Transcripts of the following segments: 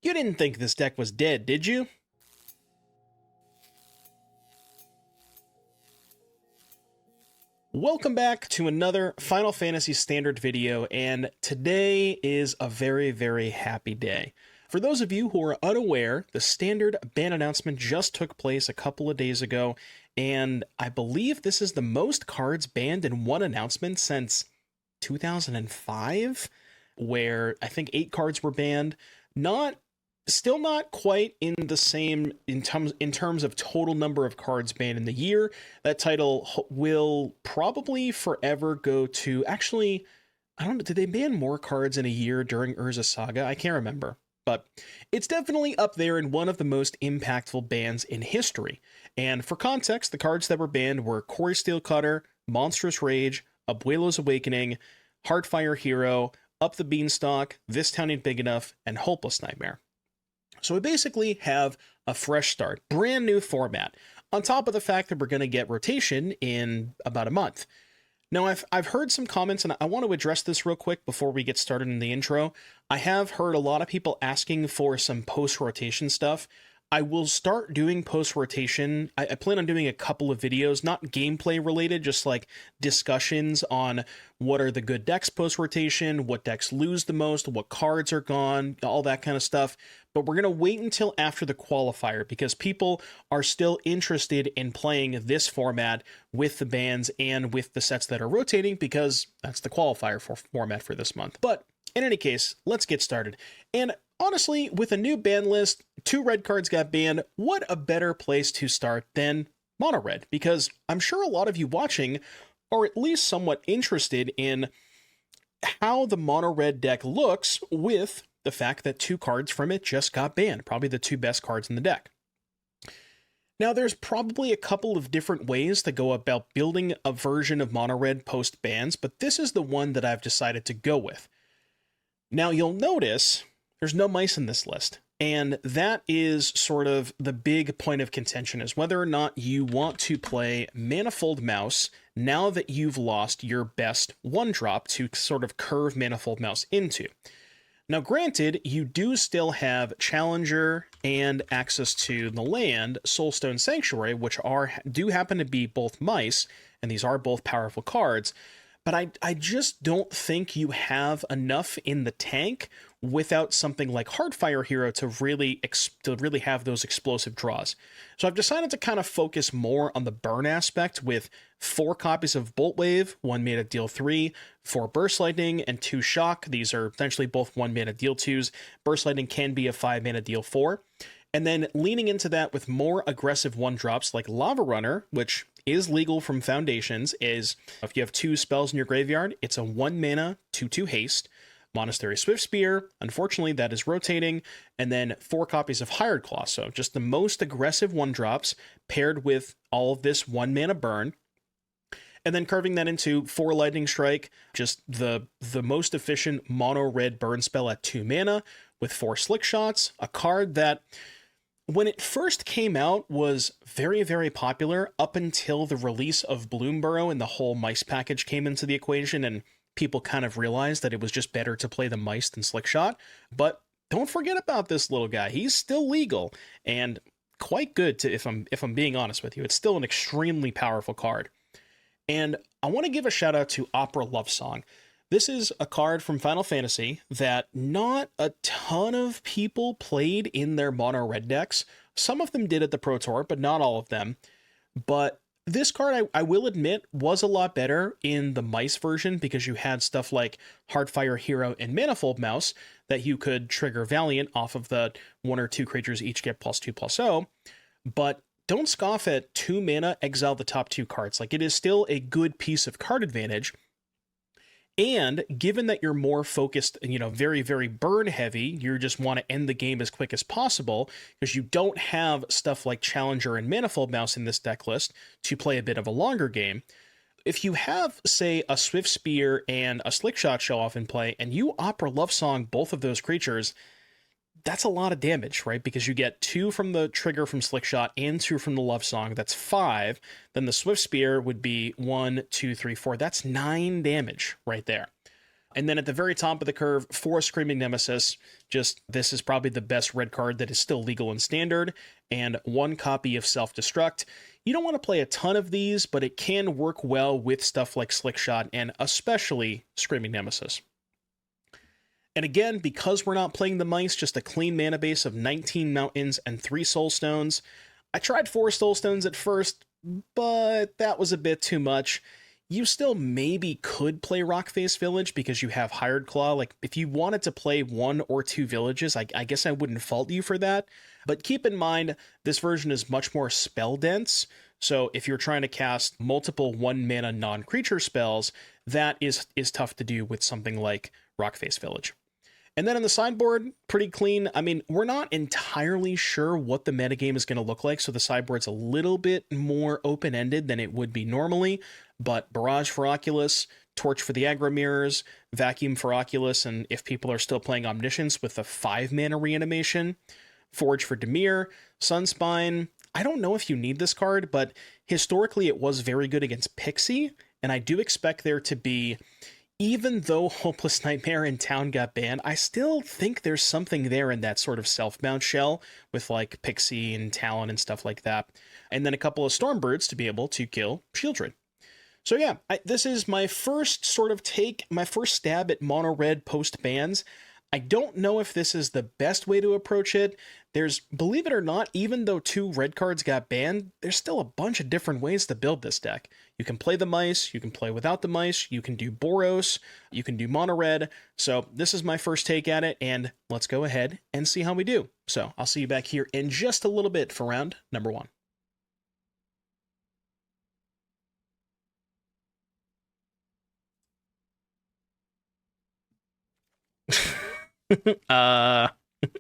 You didn't think this deck was dead, did you? Welcome back to another Final Fantasy Standard video, and today is a very, very happy day. For those of you who are unaware, the Standard ban announcement just took place a couple of days ago, and I believe this is the most cards banned in one announcement since 2005, where I think 8 cards were banned. Still not quite in the same in terms of total number of cards banned in the year. That title will probably forever go to, actually, I don't know, did they ban more cards in a year during Urza Saga? I can't remember, but it's definitely up there in one of the most impactful bans in history. And for context, the cards that were banned were Quarry Steelcutter, Monstrous Rage, Abuelo's Awakening, Heartfire Hero, Up the Beanstalk, This Town Ain't Big Enough, and Hopeless Nightmare. So we basically have a fresh start, brand new format, on top of the fact that we're going to get rotation in about a month. Now, I've heard some comments, and I want to address this real quick before we get started in the intro. I have heard a lot of people asking for some post-rotation stuff. I will start doing post-rotation. I plan on doing a couple of videos, not gameplay related, just like discussions on what are the good decks post-rotation, what decks lose the most, what cards are gone, all that kind of stuff. But we're going to wait until after the qualifier because people are still interested in playing this format with the bans and with the sets that are rotating because that's the qualifier format for this month. But in any case, let's get started. And honestly, with a new ban list, 2 red cards got banned. What a better place to start than mono red? Because I'm sure a lot of you watching are at least somewhat interested in how the mono red deck looks with the fact that 2 cards from it just got banned, probably the 2 best cards in the deck. Now, there's probably a couple of different ways to go about building a version of mono red post bans, but this is the one that I've decided to go with. Now, you'll notice there's no mice in this list, and that is sort of the big point of contention, is whether or not you want to play Manifold Mouse now that you've lost your best 1-drop to sort of curve Manifold Mouse into. Now, granted, you do still have Challenger and access to the land, Soulstone Sanctuary, which do happen to be both mice, and these are both powerful cards, but I just don't think you have enough in the tank without something like Heartfire Hero to really have those explosive draws. So I've decided to kind of focus more on the burn aspect with 4 copies of Boltwave, 1 mana deal 3, 4 Burst Lightning, and 2 Shock. These are essentially both 1 mana deal 2s. Burst Lightning can be a 5 mana deal 4. And then leaning into that with more aggressive 1-drops like Lavarunner, which is legal from Foundations, is if you have 2 spells in your graveyard, it's a 1 mana 2/2 haste. Monastery Swiftspear, unfortunately that is rotating, and then 4 copies of Hired Claw, so just the most aggressive 1-drops paired with all of this 1 mana burn, and then carving that into 4 Lightning Strike, just the most efficient mono red burn spell at 2 mana with 4 Slick Shots, a card that when it first came out was very, very popular up until the release of Bloomburrow and the whole mice package came into the equation, and people kind of realized that it was just better to play the mice than Slickshot. But don't forget about this little guy. He's still legal and quite good to, if I'm being honest with you. It's still an extremely powerful card. And I want to give a shout out to Opera Love Song. This is a card from Final Fantasy that not a ton of people played in their mono red decks. Some of them did at the Pro Tour, but not all of them. But this card, I will admit, was a lot better in the mice version because you had stuff like Heartfire Hero and Manifold Mouse that you could trigger Valiant off of the 1 or 2 creatures each get +2/+0. But don't scoff at 2 mana, exile the top 2 cards. Like, it is still a good piece of card advantage. And given that you're more focused, very, very burn heavy, you just want to end the game as quick as possible because you don't have stuff like Challenger and Manifold Mouse in this deck list to play a bit of a longer game. If you have, say, a Swiftspear and a Slickshot Show-Off in play, and you Opera Love Song both of those creatures, that's a lot of damage, right? Because you get 2 from the trigger from Slickshot and 2 from the Love Song. That's 5. Then the Swiftspear would be 1, 2, 3, 4. That's 9 damage right there. And then at the very top of the curve, 4 Screaming Nemesis. Just, this is probably the best red card that is still legal in Standard, and 1 copy of Self-Destruct. You don't want to play a ton of these, but it can work well with stuff like Slickshot, and especially Screaming Nemesis. And again, because we're not playing the mice, just a clean mana base of 19 mountains and 3 soulstones. I tried 4 soulstones at first, but that was a bit too much. You still maybe could play Rockface Village because you have Hired Claw. Like, if you wanted to play 1 or 2 villages, I guess I wouldn't fault you for that. But keep in mind, this version is much more spell dense. So if you're trying to cast multiple 1-mana non-creature spells, that is tough to do with something like Rockface Village. And then on the sideboard, pretty clean. I mean, we're not entirely sure what the metagame is going to look like, so the sideboard's a little bit more open-ended than it would be normally, but Barrage for Oculus, Torch for the Aggro Mirrors, Vacuum for Oculus, and if people are still playing Omniscience with the 5-mana reanimation, Forge for Dimir, Sunspine. I don't know if you need this card, but historically it was very good against Pixie, and I do expect there to be... Even though Hopeless Nightmare in Town got banned, I still think there's something there in that sort of self-bound shell with like Pixie and Talon and stuff like that. And then a couple of Stormbroods to be able to kill Shieldred. So yeah, this is my first sort of take, my first stab at mono red post bans. I don't know if this is the best way to approach it. There's, believe it or not, even though 2 red cards got banned, there's still a bunch of different ways to build this deck. You can play the mice, you can play without the mice, you can do Boros, you can do mono red. So this is my first take at it, and let's go ahead and see how we do. So I'll see you back here in just a little bit for round number 1.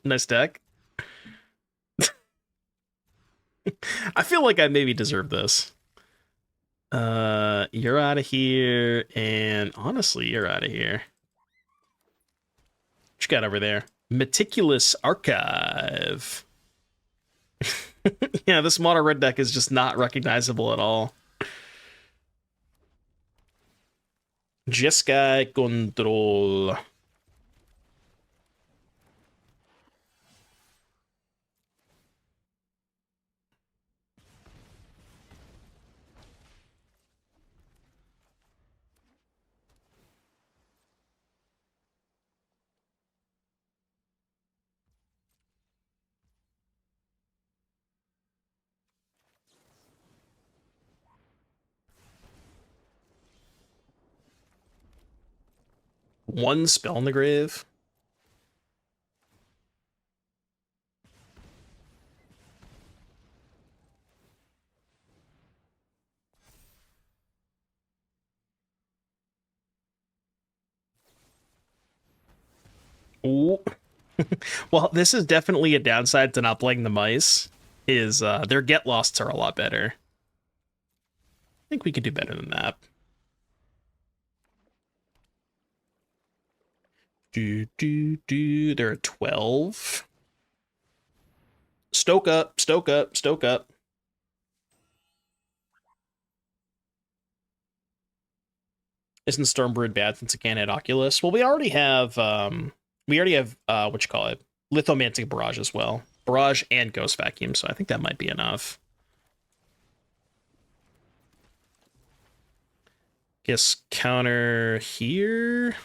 Nice deck. I feel like I maybe deserve this. You're out of here, and honestly, you're out of here. What you got over there? Meticulous Archive. Yeah, this mono red deck is just not recognizable at all. Jeskai Control. One spell in the grave. Ooh. Well, this is definitely a downside to not playing the mice, is their get losts are a lot better. I think we could do better than that. There are 12. Stoke up, stoke up, stoke up. Isn't Stormbrood bad since it can't hit Oculus? Well, we already have what you call it? Lithomantic Barrage as well. Barrage and Ghost Vacuum, so I think that might be enough. Guess counter here.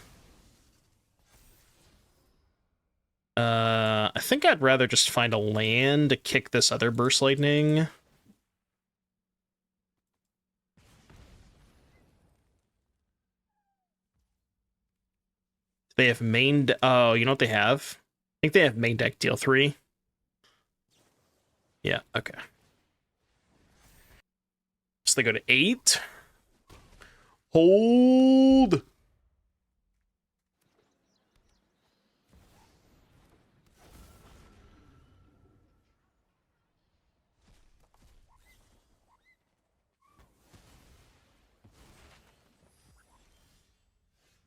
I think I'd rather just find a land to kick this other Burst Lightning. They have main... Oh, you know what they have? I think they have main deck deal 3. Yeah, okay. So they go to 8. Hold!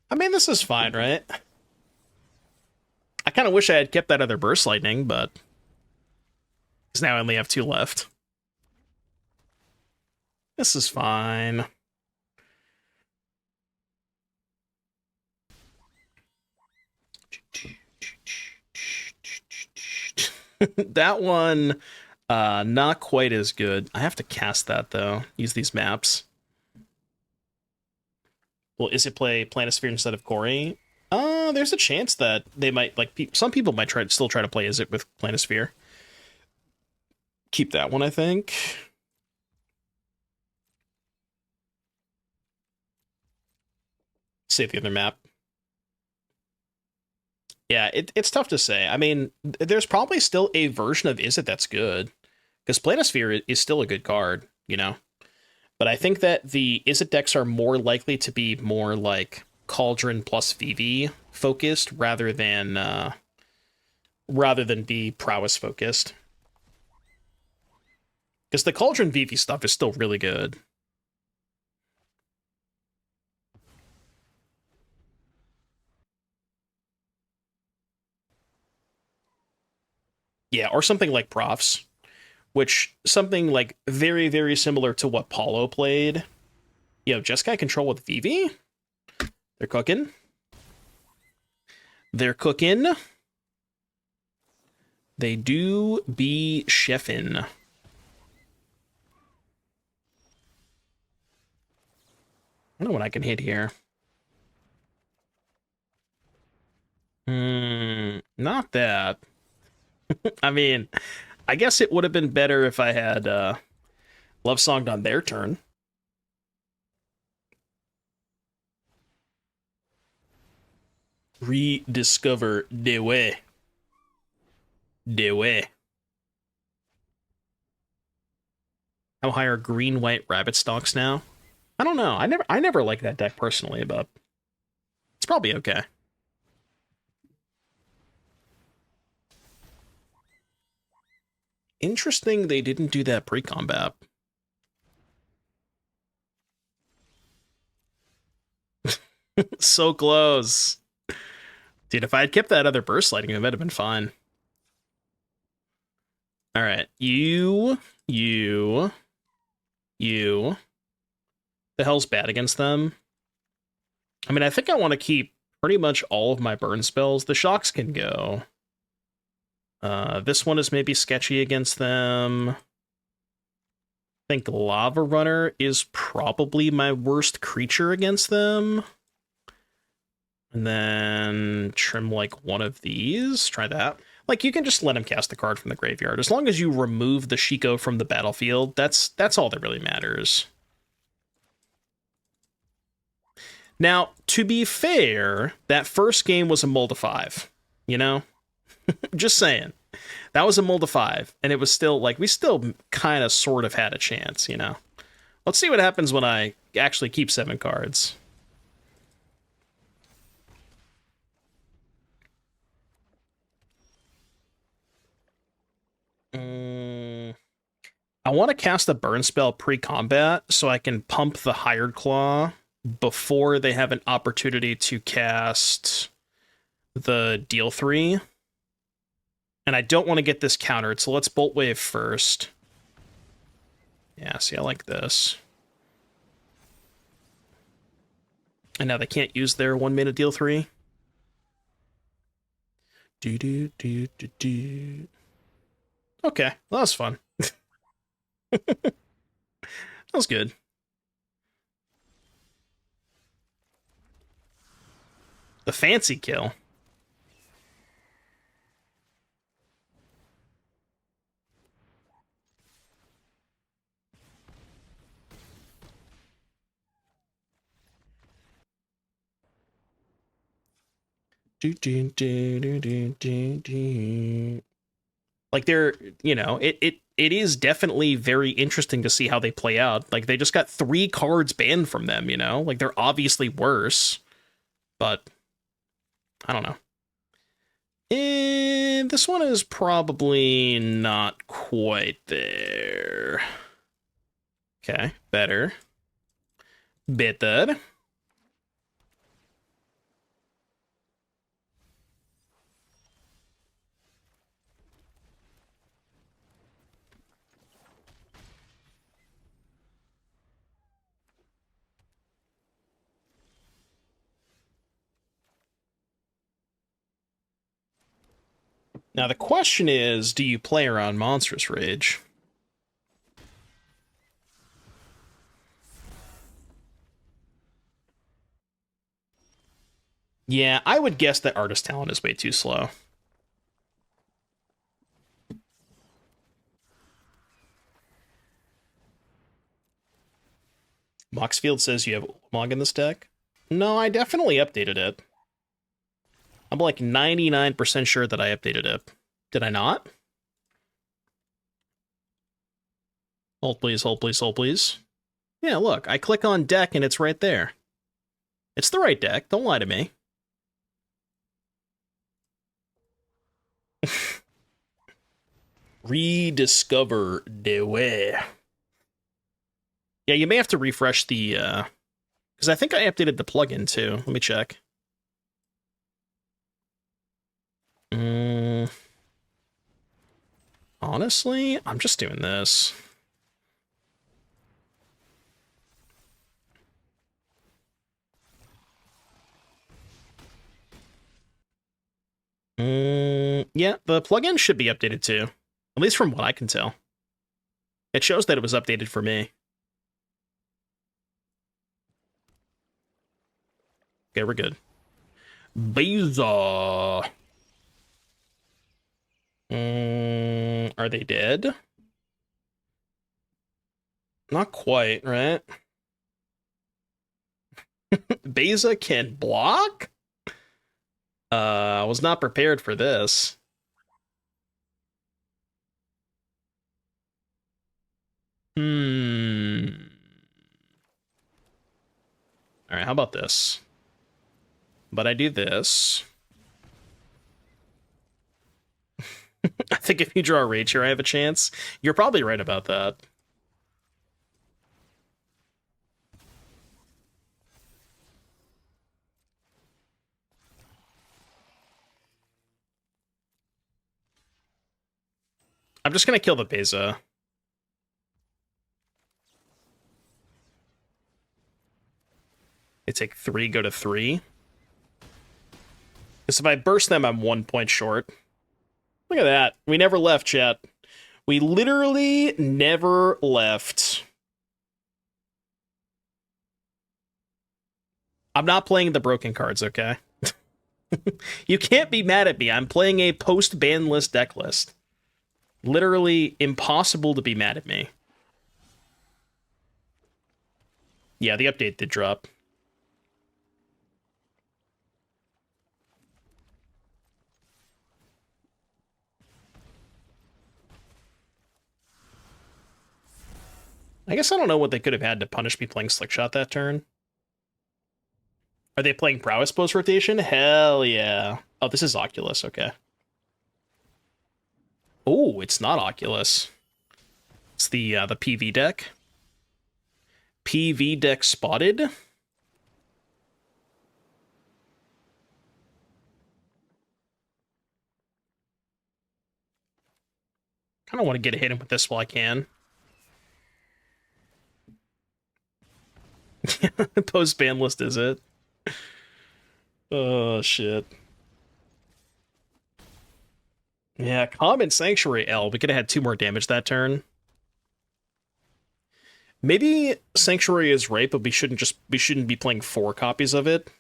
I mean, this is fine, right? I kind of wish I had kept that other Burst Lightning, but... because now I only have 2 left. This is fine. That one, not quite as good. I have to cast that though. Use these maps. Well, is it play Planisphere instead of Corey? There's a chance that they might some people might still try to play Is it with Planisphere. Keep that one, I think. Save the other map. Yeah, it's tough to say. I mean, there's probably still a version of Is it that's good, because Planisphere is still a good card, you know. But I think that the Is it decks are more likely to be more like Cauldron plus Vivi focused rather than be prowess focused. Because the Cauldron Vivi stuff is still really good. Yeah, or something like Profs, which something like very, very similar to what Paulo played. Yo, Jeskai control with Vivi? They're cooking. They're cooking. They do be chefin'. I don't know what I can hit here. Not that. I mean, I guess it would have been better if I had Love Songed on their turn. Rediscover the way. The way. How high are green-white rabbit stalks now? I don't know. I never liked that deck personally, but it's probably okay. Interesting they didn't do that pre-combat. So close. Dude, if I had kept that other burst lighting, it might have been fine. Alright, you. The hell's bad against them? I mean, I think I want to keep pretty much all of my burn spells. The shocks can go. This one is maybe sketchy against them. I think Lavarunner is probably my worst creature against them. And then trim like one of these. Try that. Like, you can just let him cast the card from the graveyard. As long as you remove the Shiko from the battlefield, that's all that really matters. Now, to be fair, that first game was a mold of 5, you know? Just saying. That was a mold of 5, and it was still, like, we still kind of sort of had a chance, you know? Let's see what happens when I actually keep 7 cards. I want to cast a burn spell pre-combat so I can pump the Hired Claw before they have an opportunity to cast the deal 3. And I don't want to get this countered, so let's Boltwave first. Yeah, see, I like this. And now they can't use their 1 mana deal 3. Okay, well, that was fun. That was good. The fancy kill. Like, they're, you know, it is definitely very interesting to see how they play out. Like, they just got 3 cards banned from them, you know? Like, they're obviously worse, but I don't know. And this one is probably not quite there. Okay, better. Better. Now the question is, do you play around Monstrous Rage? Yeah, I would guess that Artist Talent is way too slow. Moxfield says you have Ulamog in this deck. No, I definitely updated it. I'm like 99% sure that I updated it. Did I not? Hold please, hold please, hold please. Yeah, look, I click on deck and it's right there. It's the right deck, don't lie to me. Rediscover the way. Yeah, you may have to refresh the, because I think I updated the plugin too. Let me check. Honestly, I'm just doing this. Yeah, the plugin should be updated too. At least from what I can tell. It shows that it was updated for me. Okay, we're good. Beza. Are they dead? Not quite, right? Beza can block? I was not prepared for this. Alright, how about this? But I do this. I think if you draw a Rage here, I have a chance. You're probably right about that. I'm just gonna kill the Beza. They take 3, go to 3. Because if I burst them, I'm 1 point short. Look at that. We never left, chat. We literally never left. I'm not playing the broken cards, okay? You can't be mad at me. I'm playing a post-ban list deck list. Literally impossible to be mad at me. Yeah, the update did drop. I guess I don't know what they could have had to punish me playing Slickshot that turn. Are they playing Prowess post rotation? Hell yeah. Oh, this is Oculus, okay. Oh, it's not Oculus. It's the PV deck. PV deck spotted. Kind of want to get a hit in with this while I can. Post ban list, is it? Oh, shit. Yeah, Common Sanctuary L. We could have had 2 more damage that turn. Maybe Sanctuary is right, but we shouldn't be playing 4 copies of it.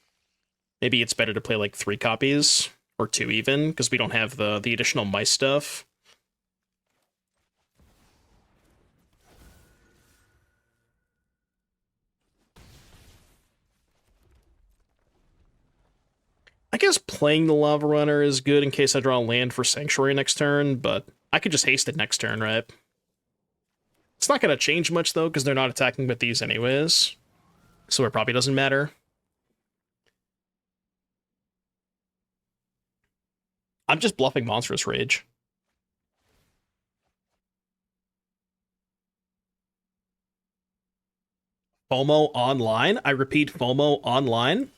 Maybe it's better to play like 3 copies, or 2 even, because we don't have the additional mice stuff. I guess playing the Lavarunner is good in case I draw a land for Sanctuary next turn, but I could just haste it next turn, right? It's not going to change much, though, because they're not attacking with these anyways. So it probably doesn't matter. I'm just bluffing Monstrous Rage. FOMO online? I repeat, FOMO online?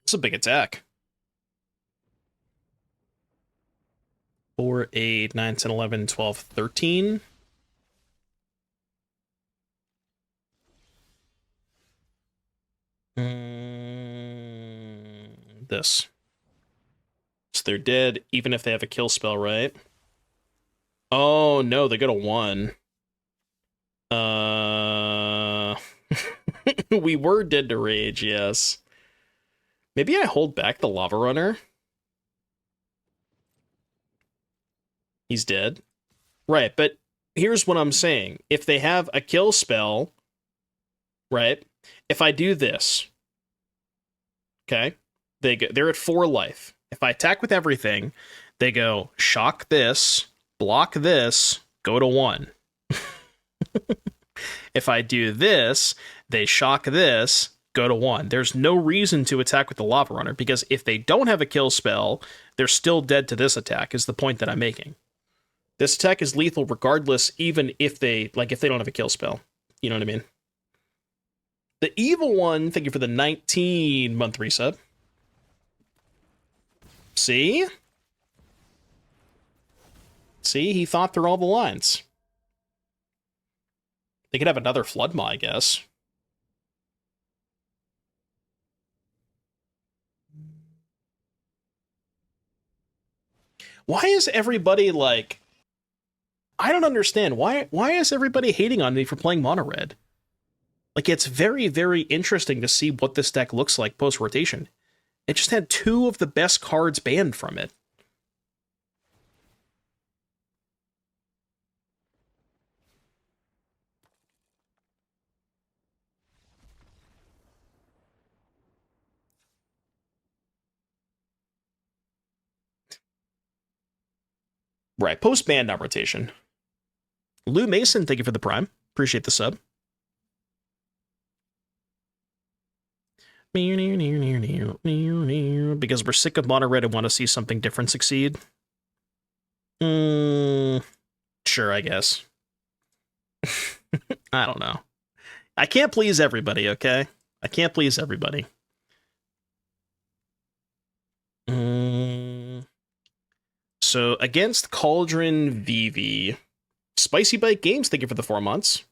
It's a big attack. 4, 8, 9, 10, 11, 12, 13. This. So they're dead even if they have a kill spell, right? Oh no, they go to 1. We were dead to rage, yes. Maybe I hold back the Lavarunner. He's dead. Right, but here's what I'm saying. If they have a kill spell, right? If I do this, okay? They're at 4 life. If I attack with everything, they go shock this, block this, go to 1. If I do this, they shock this, go to 1. There's no reason to attack with the Lavarunner, because if they don't have a kill spell, they're still dead to this attack, is the point that I'm making. This attack is lethal regardless, even if they don't have a kill spell. You know what I mean? The Evil One, thank you for the 19-month resub. See? See, he thought through all the lines. They could have another Floodmaw, I guess. Why is everybody like... I don't understand. Why is everybody hating on me for playing mono red? Like, it's very, very interesting to see what this deck looks like post-rotation. It just had 2 of the best cards banned from it. Right, post-ban, not rotation. Lou Mason, thank you for the prime. Appreciate the sub. Because we're sick of mono red and want to see something different succeed. Sure, I guess. I don't know. I can't please everybody, okay? I can't please everybody. So, against Cauldron Vivi, Spicy Bite Games, thank you for the 4 months.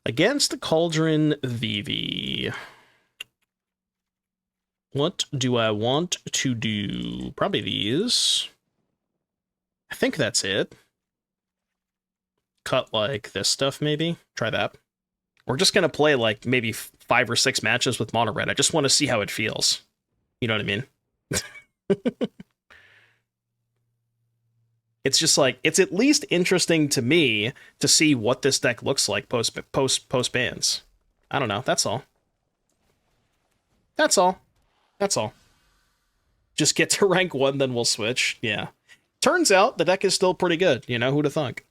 Against Cauldron Vivi, what do I want to do? Probably these. I think that's it. Cut, like, this stuff, maybe? Try that. We're just gonna play, like, maybe 5 or 6 matches with mono red. I just want to see how it feels. You know what I mean? It's just like, it's at least interesting to me to see what this deck looks like post bans. I don't know. That's all. That's all. That's all. Just get to rank 1, then we'll switch. Yeah. Turns out the deck is still pretty good. You know, who'da thunk?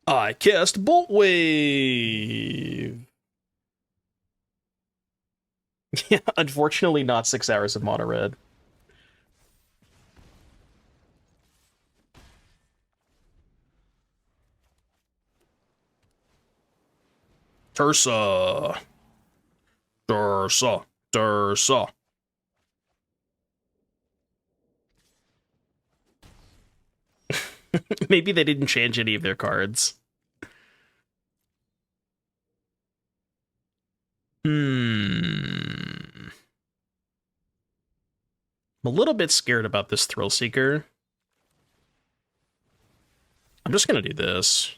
I cast Boltwave. Yeah, unfortunately not 6 hours of mono red. Tursa. Tursa. Tursa. Maybe they didn't change any of their cards. I'm a little bit scared about this Thrill Seeker. I'm just gonna do this.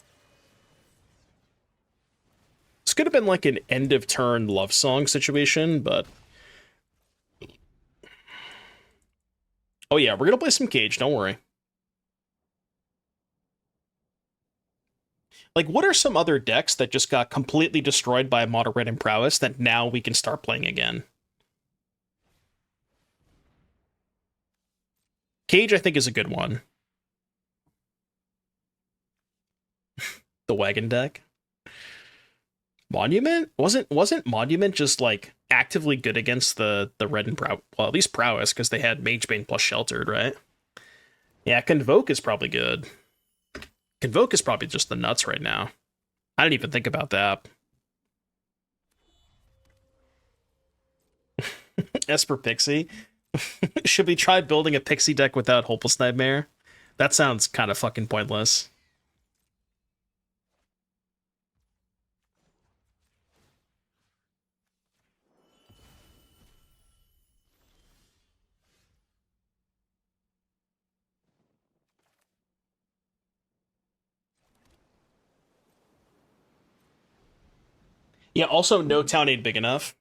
This could have been like an end of turn love song situation, but... Oh yeah, we're gonna play some Cage, don't worry. Like, what are some other decks that just got completely destroyed by mono red and prowess that now we can start playing again? Cage, I think, is a good one. The wagon deck. Monument? Wasn't Monument just, like, actively good against the red and prowess? Well, at least prowess, because they had Magebane plus Sheltered, right? Yeah, Convoke is probably good. Convoke is probably just the nuts right now. I didn't even think about that. Esper Pixie. Should we try building a Pixie deck without Hopeless Nightmare? That sounds kind of fucking pointless. Yeah, also no town ain't big enough.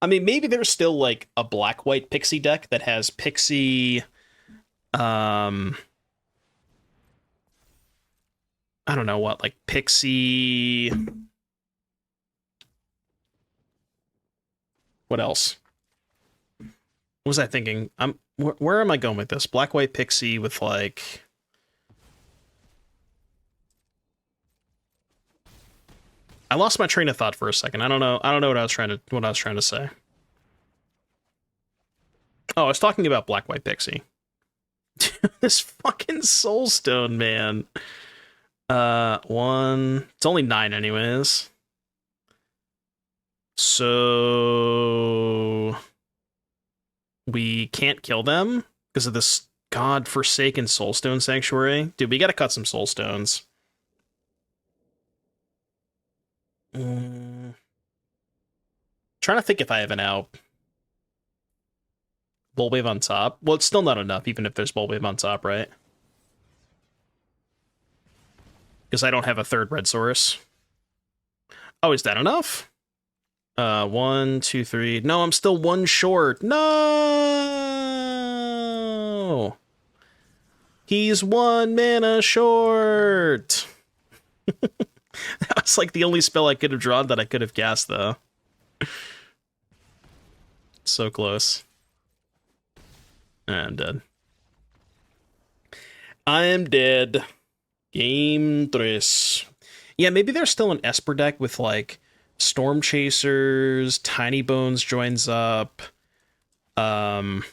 I mean, maybe there's still like a black-white Pixie deck that has Pixie, I don't know what, like Pixie. What else? What was I thinking? Where am I going with this? Black-white Pixie with like. I lost my train of thought for a second. I don't know what I was trying to say. Oh, I was talking about Black-White Pixie. This fucking Soulstone, man. It's only 9 anyways. So we can't kill them because of this godforsaken Soulstone Sanctuary. Dude, we gotta cut some Soulstones. Trying to think if I have an out. Boltwave on top. Well, it's still not enough, even if there's Boltwave on top, right? Because I don't have a third red source. Oh, is that enough? 1, 2, 3. No, I'm still 1 short. No! He's 1 mana short! That was like the only spell I could have drawn that I could have cast, though. So close. I'm dead. I'm dead. Game 3. Yeah, maybe there's still an Esper deck with, like, Storm Chasers, Tiny Bones joins up. But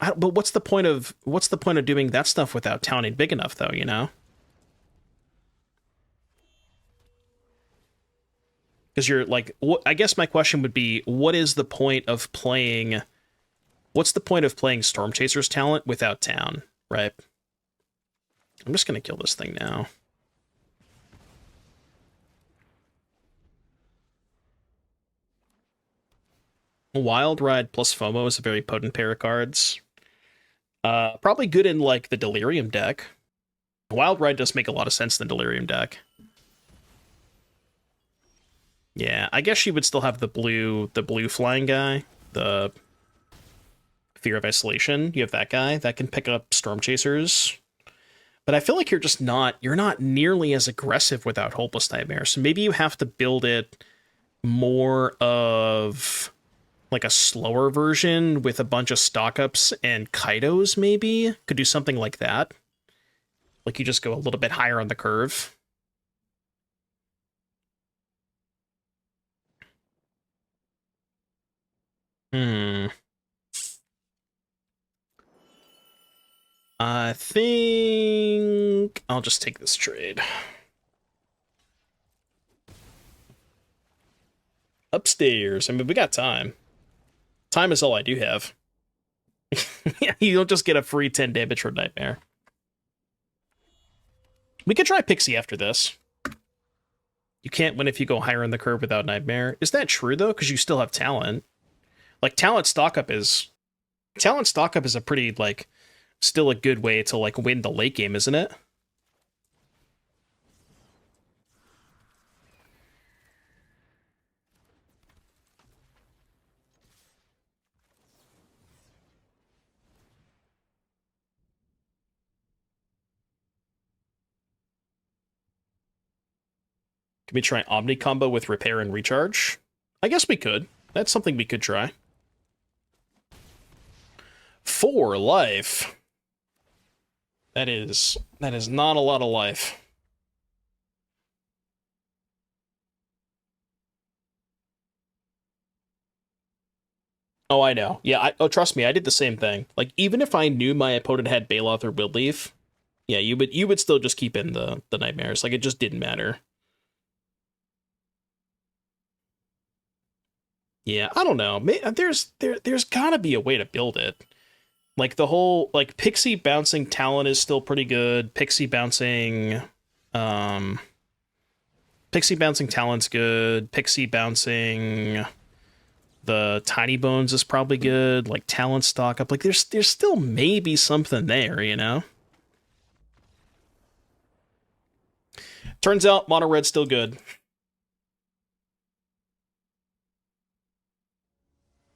what's the point of doing that stuff without towning big enough, though, you know? Because you're like, I guess my question would be, what's the point of playing Storm Chaser's talent without town, right? I'm just gonna kill this thing now. Wild Ride plus FOMO is a very potent pair of cards. Probably good in like the Delirium deck. Wild Ride does make a lot of sense in the Delirium deck. Yeah, I guess she would still have the blue flying guy, the Fear of Isolation. You have that guy that can pick up Storm Chasers. But I feel like you're not nearly as aggressive without Hopeless Nightmare. So maybe you have to build it more of like a slower version with a bunch of stock-ups and Kaidos, maybe? Could do something like that. Like you just go a little bit higher on the curve. I think I'll just take this trade. Upstairs. I mean, we got time. Time is all I do have. Yeah, you don't just get a free 10 damage from Nightmare. We could try Pixie after this. You can't win if you go higher in the curve without Nightmare. Is that true, though? Because you still have Talent. Like, Talent stock-up is a pretty, like, still a good way to, like, win the late game, isn't it? Can we try Omni combo with Repair and Recharge? I guess we could. That's something we could try. 4 life. That is not a lot of life. Oh, I know. Yeah, trust me, I did the same thing. Like, even if I knew my opponent had Baloth or Wildleaf, yeah, you would still just keep in the Nightmares. Like, it just didn't matter. Yeah, I don't know. There's gotta be a way to build it. Like, the whole, like, Pixie bouncing Talent is still pretty good. Pixie bouncing Talent's good. Pixie bouncing the Tiny Bones is probably good. Like, Talent stock up. Like, there's still maybe something there, you know? Turns out Mono Red's still good.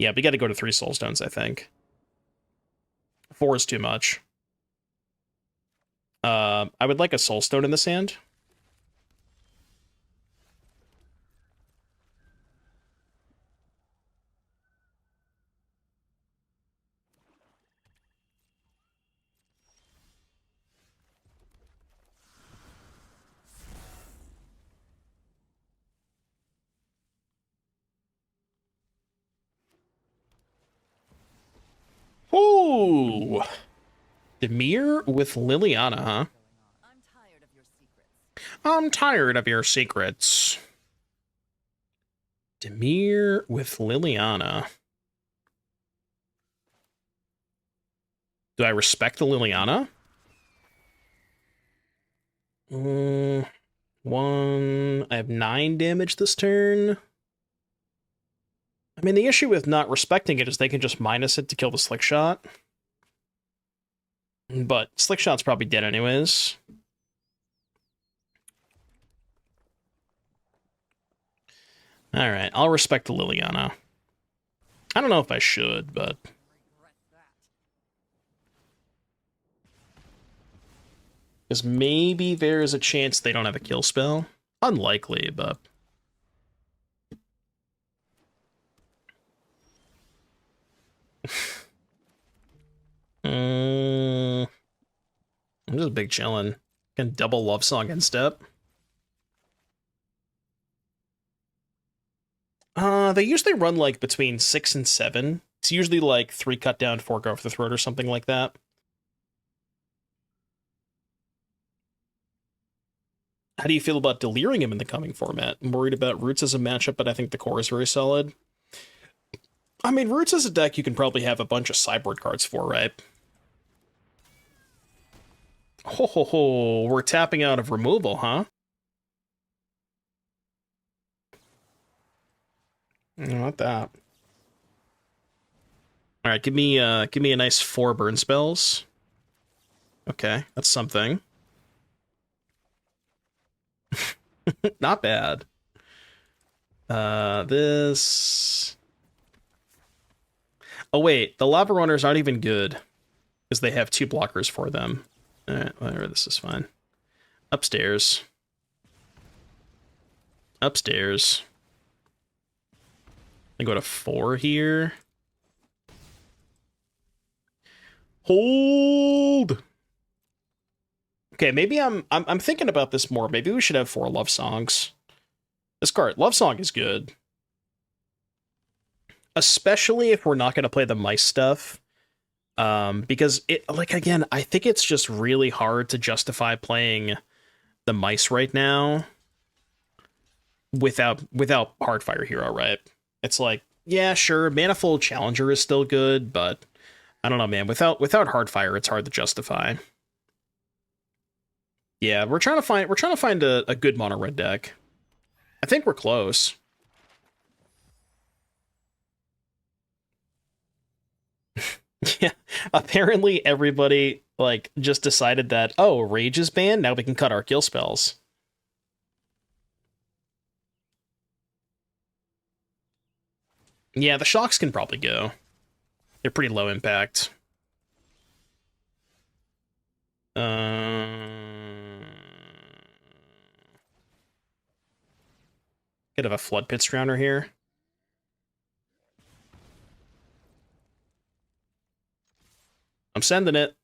Yeah, we got to go to 3 Soulstones, I think. 4 is too much. I would like a Soulstone in this hand. Ooh! Dimir with Liliana, huh? I'm tired of your secrets. Dimir with Liliana. Do I respect the Liliana? 1. I have 9 damage this turn. I mean, the issue with not respecting it is they can just minus it to kill the Slickshot. But Slickshot's probably dead anyways. Alright, I'll respect the Liliana. I don't know if I should, but... because maybe there is a chance they don't have a kill spell. Unlikely, but... I'm just big chillin'. Can double Love Song and step. They usually run like between 6 and 7. It's usually like 3 cut down, 4 go for the throat or something like that. How do you feel about Delirium in the coming format? I'm worried about Roots as a matchup, but I think the core is very solid. I mean, Roots as a deck you can probably have a bunch of sideboard cards for, right? Ho ho ho, we're tapping out of removal, huh? Not that. Alright, give me a nice 4 burn spells. Okay, that's something. Not bad. This... oh wait, the Lavarunner's aren't even good. Because they have 2 blockers for them. Alright, whatever, this is fine. Upstairs. Upstairs. I go to 4 here. Hold! Okay, maybe I'm thinking about this more. Maybe we should have 4 Love Songs. This card, Love Song is good. Especially if we're not going to play the mice stuff. Because it, like, again, I think it's just really hard to justify playing the mice right now without Hardfire Hero, right? It's like, yeah, sure, Manifold Challenger is still good, but I don't know, man. Without Hardfire, it's hard to justify. Yeah, we're trying to find a good mono red deck. I think we're close. Yeah, apparently everybody like just decided that, oh, Rage is banned, now we can cut our kill spells. Yeah, the shocks can probably go. They're pretty low impact. Could have a Flood Pit Drowner here. I'm sending it.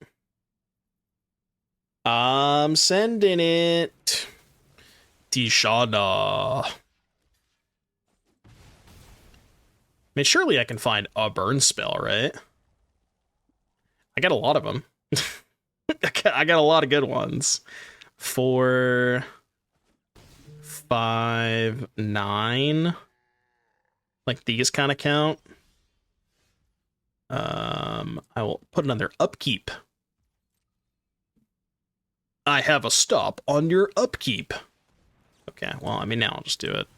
I'm sending it. Tishana. I mean, surely I can find a burn spell, right? I got a lot of them. I got a lot of good ones. 4, 5, 9. Like, these kind of count. I will put another upkeep. I have a stop on your upkeep. Okay, well, I mean, now I'll just do it.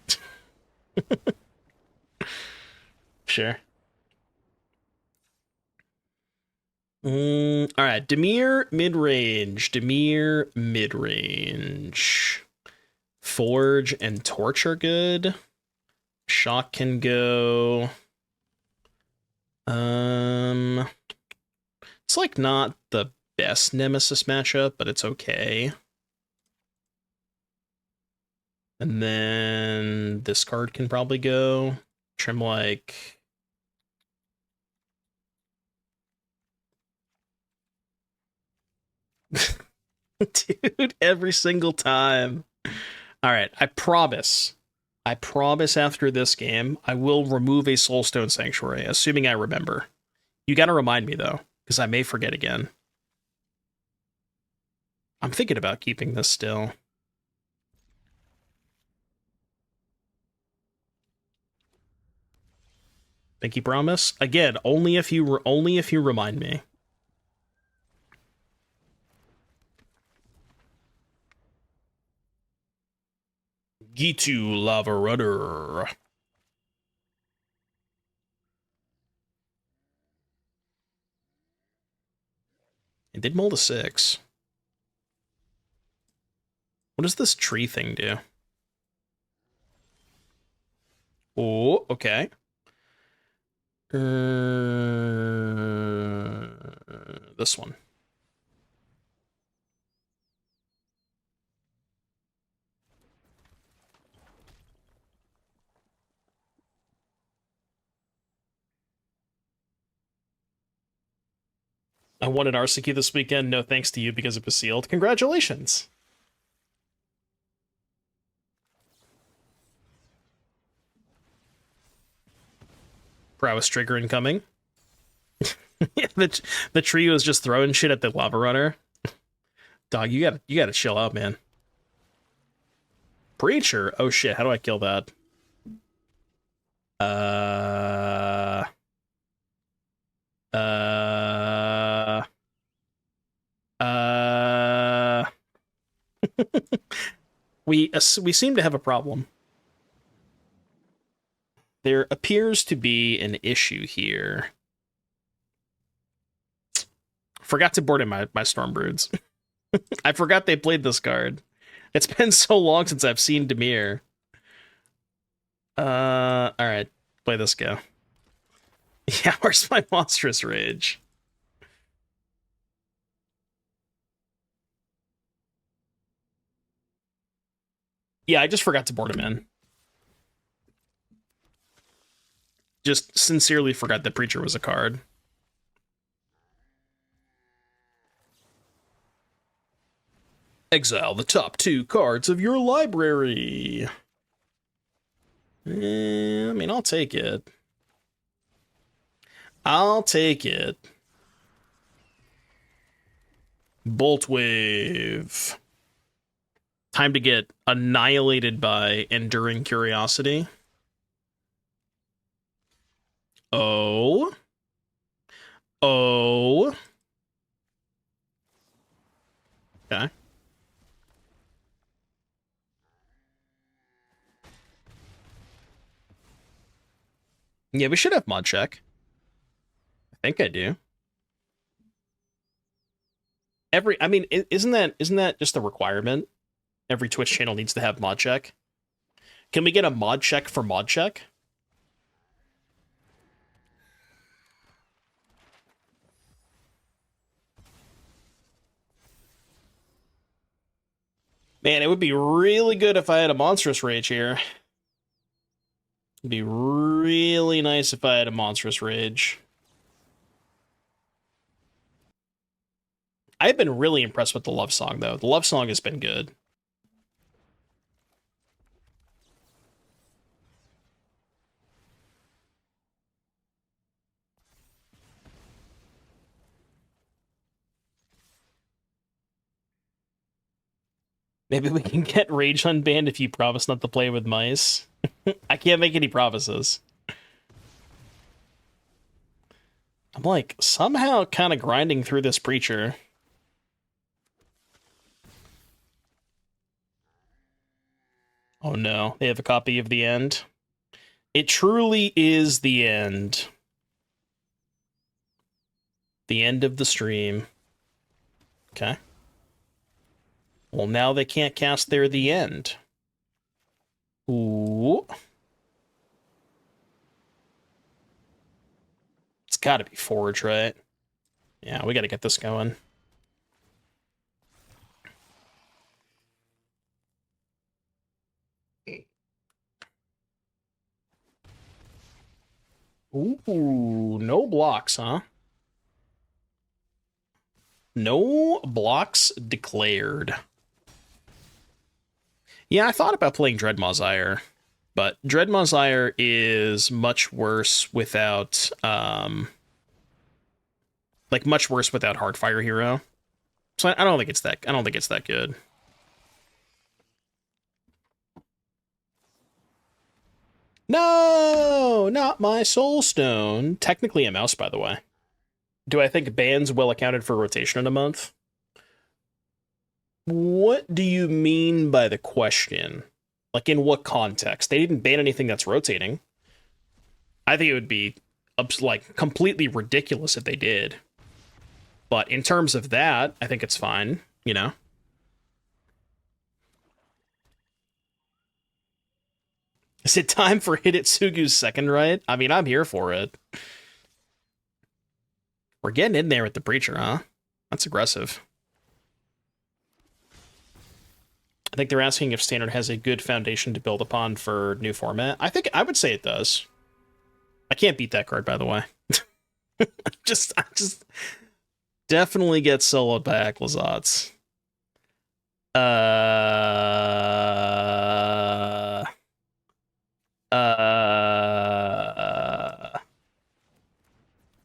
Sure. Alright, Dimir midrange. Dimir midrange. Forge and Torch are good. Shock can go. It's like not the best Nemesis matchup, but it's okay. And then this card can probably go. Trim like... Dude, every single time. Alright, I promise after this game, I will remove a Soulstone Sanctuary, assuming I remember. You gotta remind me, though, because I may forget again. I'm thinking about keeping this still. Pinky promise? Again, only if you remind me. Ghitu Lavarunner. It did mold a 6. What does this tree thing do? Oh, okay. This one. I won an Arsaki this weekend. No thanks to you because it was sealed. Congratulations. Prowess trigger incoming. the tree was just throwing shit at the Lava Runner. Dog, you gotta chill out, man. Preacher? Oh shit, how do I kill that? We seem to have a problem. There appears to be an issue here. Forgot to board in my Stormbroods. I forgot they played this card. It's been so long since I've seen Dimir. Alright. Play this go. Yeah, where's my Monstrous Rage? Yeah, I just forgot to board him in. Just sincerely forgot that Preacher was a card. Exile the top 2 cards of your library. I mean, I'll take it. I'll take it. Boltwave. Time to get annihilated by Enduring Curiosity. Oh. Oh. Okay. Yeah, we should have mod check. I think I do. I mean, isn't that just a requirement? Every Twitch channel needs to have mod check. Can we get a mod check for mod check? Man, it would be really good if I had a Monstrous Rage here. It'd be really nice if I had a Monstrous Rage. I've been really impressed with the Love Song, though. The Love Song has been good. Maybe we can get Rage unbanned if you promise not to play with mice. I can't make any promises. I'm like somehow kind of grinding through this Preacher. Oh no, they have a copy of the end. It truly is the end. The end of the stream. Okay. Well, now they can't cast their The End. Ooh. It's gotta be Forge, right? Yeah, we gotta get this going. Ooh, no blocks, huh? No blocks declared. Yeah, I thought about playing Dreadmaw's Ire, but Dreadmaw's Ire is much worse without, like much worse without Heartfire Hero. So I don't think it's that good. No, not my Soulstone. Technically a mouse, by the way. Do I think bans well accounted for rotation in a month? What do you mean by the question? Like, in what context? They didn't ban anything that's rotating. I think it would be, like, completely ridiculous if they did. But in terms of that, I think it's fine, you know? Is it time for Hidetsugu's second right? I mean, I'm here for it. We're getting in there with the Breacher, huh? That's aggressive. I think they're asking if Standard has a good foundation to build upon for new format. I would say it does. I can't beat that card, by the way. I just definitely get soloed by Aclazotz.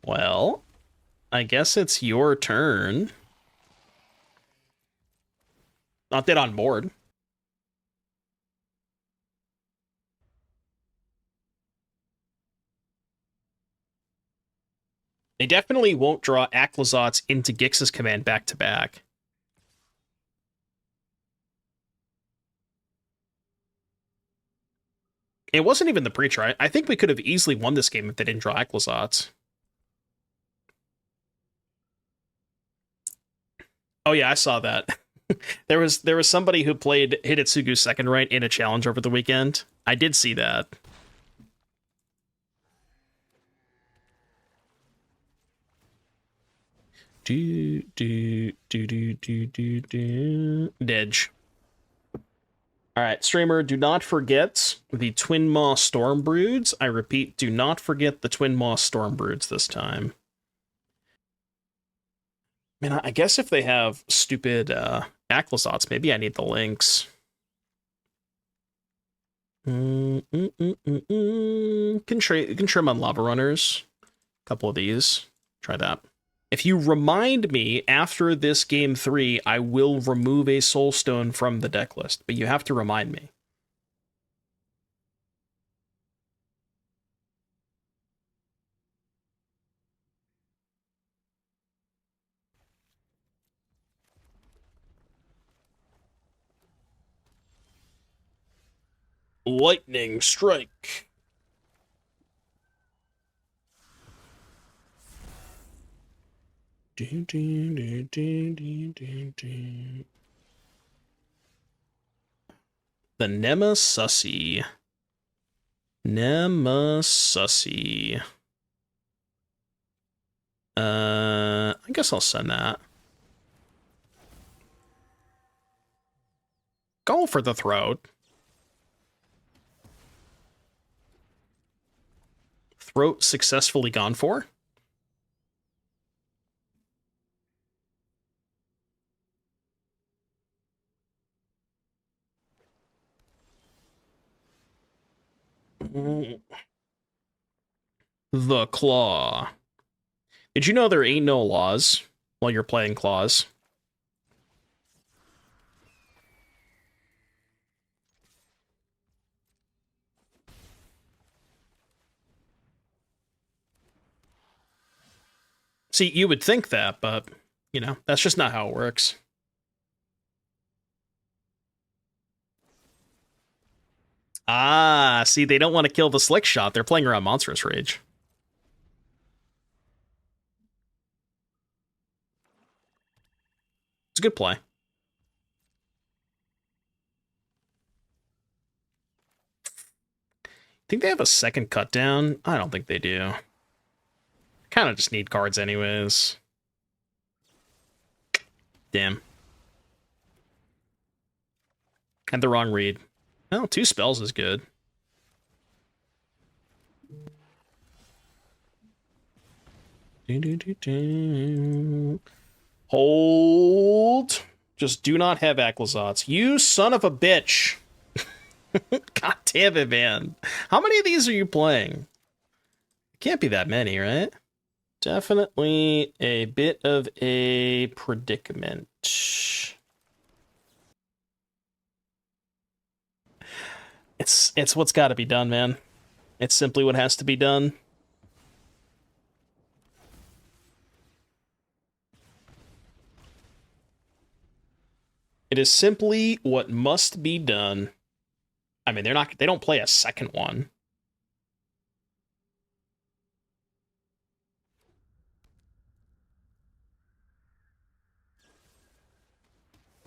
Well, I guess it's your turn. Not that on board. They definitely won't draw Aclazotz into Gix's command back to back. It wasn't even the Preacher. I think we could have easily won this game if they didn't draw Aclazotz. Oh yeah, I saw that. there was somebody who played Hidetsugu's second right in a challenge over the weekend. I did see that. Dedge. All right, streamer, do not forget the Twinmaw Stormbroods. I repeat, do not forget the Twinmaw Stormbroods this time. Man, I guess if they have stupid Aclazotz, maybe I need the Lynx. Can trim on Lava Runners. A couple of these. Try that. If you remind me after this game 3, I will remove a Soulstone from the deck list, but you have to remind me. Lightning Strike. The Nemesis. Nemesis. I guess I'll send that. Go for the throat. Throat successfully gone for. The Claw. Did you know there ain't no laws while you're playing Claws? See, you would think that, but, you know, that's just not how it works. Ah, see, they don't want to kill the Slickshot. They're playing around Monstrous Rage. It's a good play. Think they have a second cut down? I don't think they do. Kind of just need cards anyways. Damn. Had the wrong read. Well, 2 spells is good. Hold. Just do not have Aclazotz. You son of a bitch. God damn it, man. How many of these are you playing? Can't be that many, right? Definitely a bit of a predicament. It's what's got to be done, man. It's simply what has to be done. It is simply what must be done. I mean, they don't play a second one.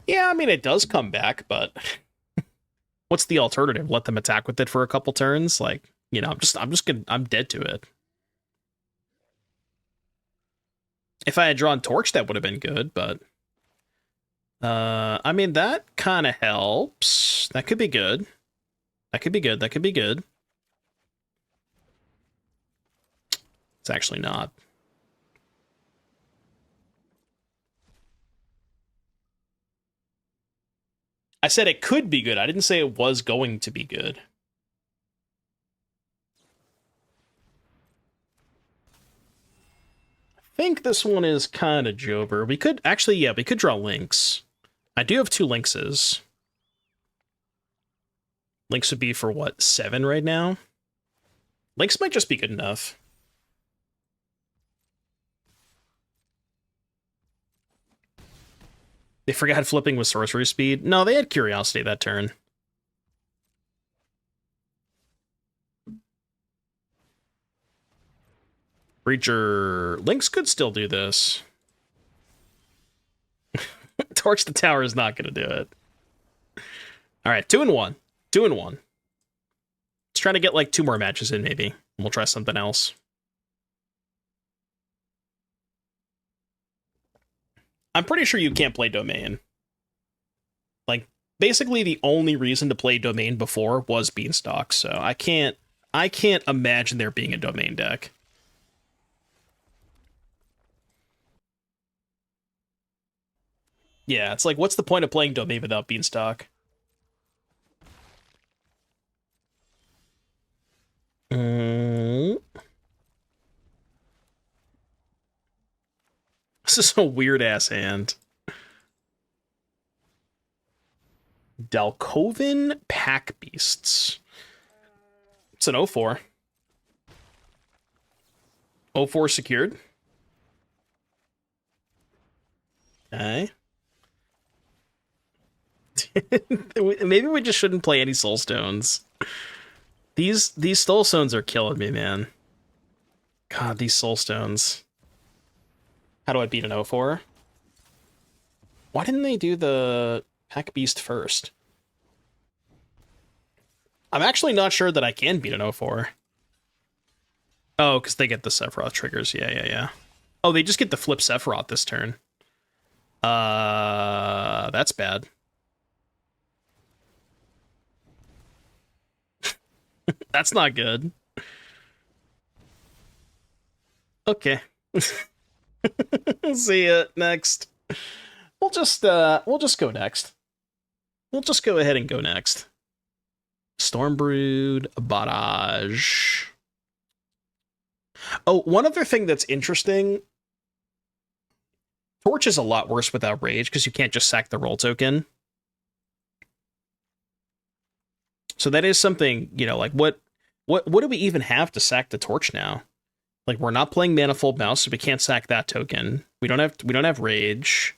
Yeah, I mean, it does come back, but what's the alternative? Let them attack with it for a couple turns? Like, you know, I'm dead to it. If I had drawn Torch, that would have been good, but I mean, that kind of helps. That could be good. That could be good. That could be good. It's actually not. I said it could be good. I didn't say it was going to be good. I think this one is kind of jober. We could actually, yeah, we could draw Lynx. I do have 2 Lynxes. Lynx would be for what, 7 right now? Lynx might just be good enough. They forgot flipping with sorcery speed. No, they had curiosity that turn. Breacher. Lynx could still do this. Torch the tower is not going to do it. All right, 2-1. 2-1. Let's try to get like 2 more matches in, maybe. We'll try something else. I'm pretty sure you can't play Domain. Like, basically the only reason to play Domain before was Beanstalk, so I can't imagine there being a Domain deck. Yeah, it's like, what's the point of playing Domain without Beanstalk? This is a weird-ass hand. Dalkovan Pack Beasts. It's an 0-4. 0-4 secured. Okay. Maybe we just shouldn't play any Soulstones. These Soulstones are killing me, man. God, these Soulstones. How do I beat an 0-4? Why didn't they do the Pack Beast first? I'm actually not sure that I can beat an 0-4. Oh, because they get the Sephiroth triggers. Yeah. Oh, they just get the flip Sephiroth this turn. That's bad. That's not good. Okay. See ya next. We'll just go next. We'll just go ahead and go next. Stormbrood Barrage. Oh, one other thing that's interesting. Torch is a lot worse without Rage because you can't just sack the roll token. So that is something, you know, like what do we even have to sack the Torch now? Like, we're not playing Manifold Mouse, so we can't sack that token. We don't have Rage.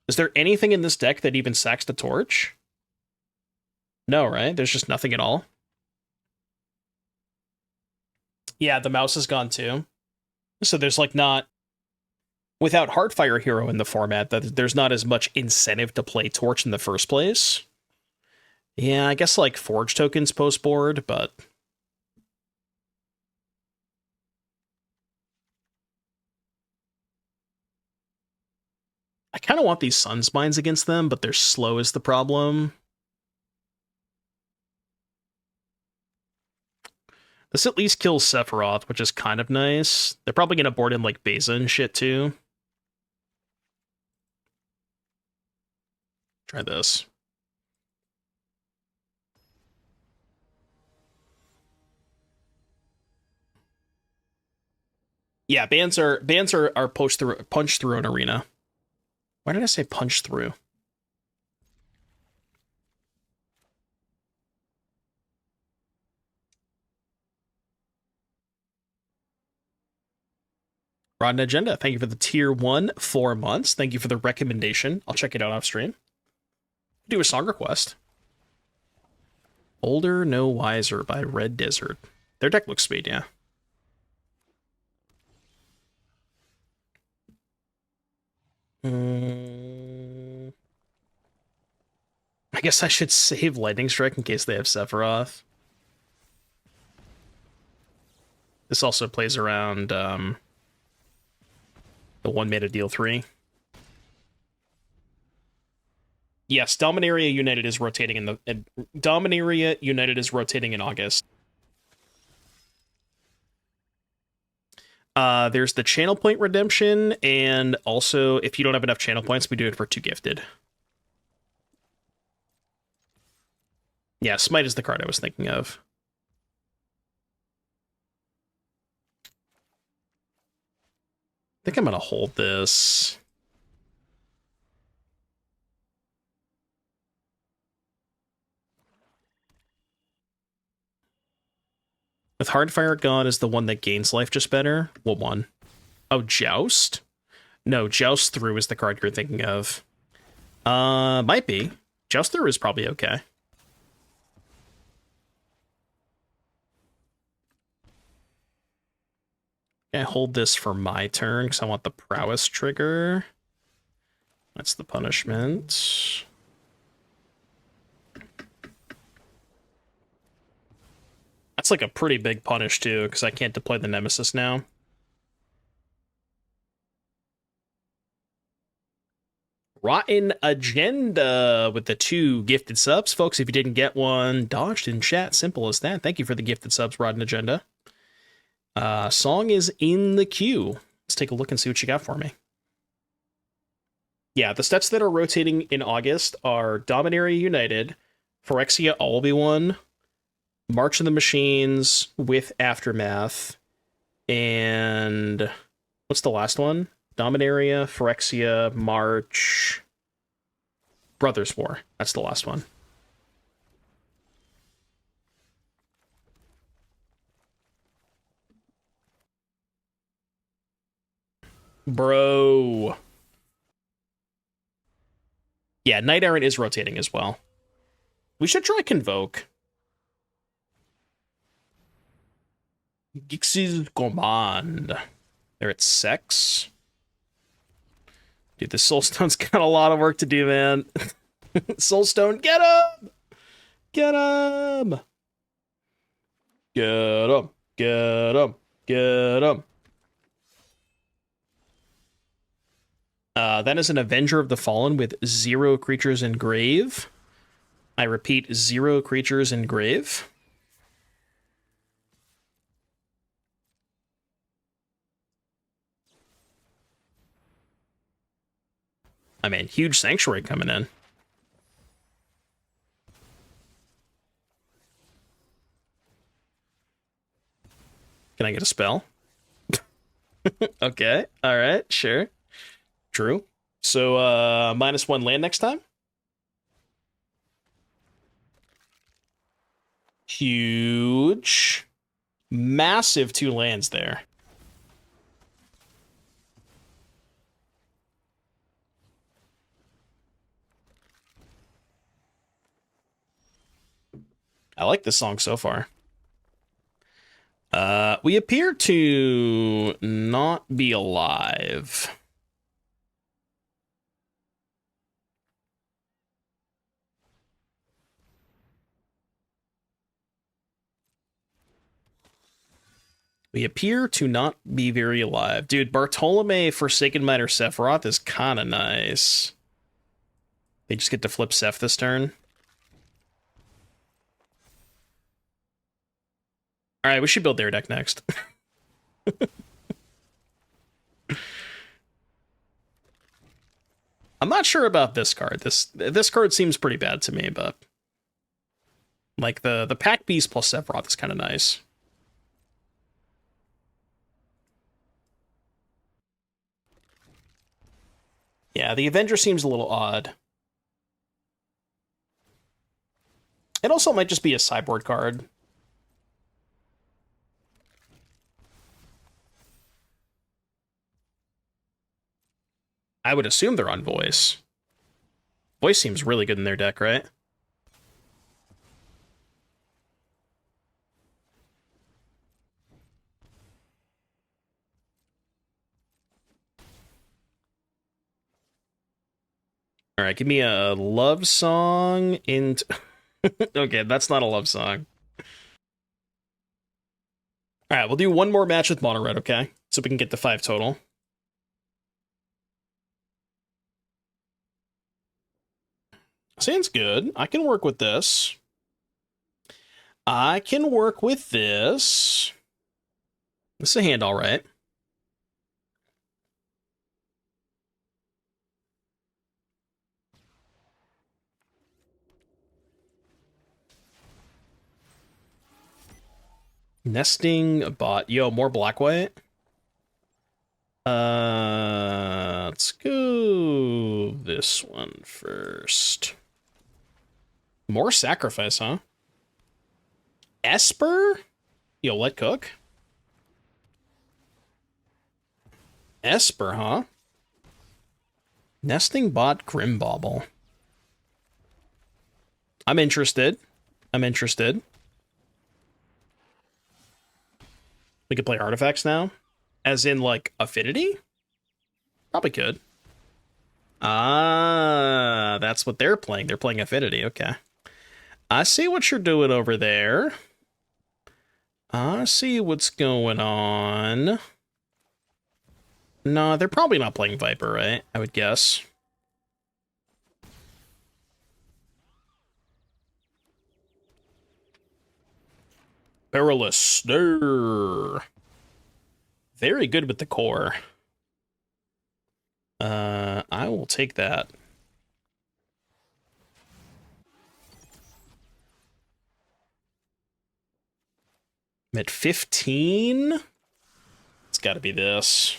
Is there anything in this deck that even sacks the Torch? No, right? There's just nothing at all. Yeah, the mouse is gone too. So there's like not, without Heartfire Hero in the format, that there's not as much incentive to play Torch in the first place. Yeah, I guess like Forge tokens post board, but I kind of want these Sunspines against them, but they're slow is the problem. This at least kills Sephiroth, which is kind of nice. They're probably going to board in like Beza and shit too. Try this. Yeah, bans are punch through an arena. Why did I say punch through? Rodden Agenda, thank you for the tier 1 4 months. Thank you for the recommendation. I'll check it out off stream. Do a song request. Older, No Wiser by Red Desert. Their deck looks sweet, yeah. I guess I should save Lightning Strike in case they have Sephiroth. This also plays around the 1-mana deal 3. Yes, Dominaria United is rotating in Dominaria United is rotating in August. There's the Channel Point Redemption, and also if you don't have enough channel points, we do it for 2 gifted. Yeah, Smite is the card I was thinking of. I think I'm gonna hold this. With Hardfire God is the one that gains life just better. What one? Oh, Joust? No, Joust Through is the card you're thinking of. Might be. Joust Through is probably okay. I hold this for my turn because I want the Prowess trigger. That's the punishment. That's like a pretty big punish too, because I can't deploy the Nemesis now. Rotten Agenda with the 2 gifted subs. Folks, if you didn't get one, dodged in chat. Simple as that. Thank you for the gifted subs, Rotten Agenda. Song is in the queue. Let's take a look and see what you got for me. Yeah, the sets that are rotating in August are Dominaria United, Phyrexia All-Be-One, March of the Machines with Aftermath, and what's the last one? Dominaria, Phyrexia, March, Brothers War. That's the last one. Bro. Yeah, Night Errant is rotating as well. We should try Convoke. Gixie's Command. They're at Sex. Dude, the Soulstone's got a lot of work to do, man. Soulstone, get him! Get him! Get him! Get him! Get him! That is an Avenger of the Fallen with 0 creatures in grave. I repeat, 0 creatures in grave. I mean, huge Sanctuary coming in. Can I get a spell? Okay, alright, sure. True. So, -1 land next time? Huge. Massive 2 lands there. I like this song so far. We appear to not be alive. We appear to not be very alive. Dude, Bartolome Forsaken Miter Sephiroth is kind of nice. They just get to flip Seph this turn. Alright, we should build their deck next. I'm not sure about this card. This card seems pretty bad to me, but... like, the Pack Beast plus Sephiroth is kind of nice. Yeah, the Avenger seems a little odd. It also might just be a sideboard card. I would assume they're on Voice. Voice seems really good in their deck, right? All right, give me a love song in... okay, that's not a love song. All right, we'll do one more match with Mono Red, okay? So we can get to 5 total. Sounds good. I can work with this. I can work with this. This is a hand, all right. Nesting bot. Yo, more black white. Let's go this one first. More sacrifice, huh? Esper? Yo, let cook. Esper, huh? Nesting bot Grimbauble. I'm interested. I'm interested. We could play artifacts now? As in, like, Affinity? Probably could. Ah, that's what they're playing. They're playing Affinity, okay. I see what you're doing over there. I see what's going on. No, they're probably not playing Viper, right? I would guess. Perilous Stir. Very good with the core. I will take that. I'm at 15. It's got to be this.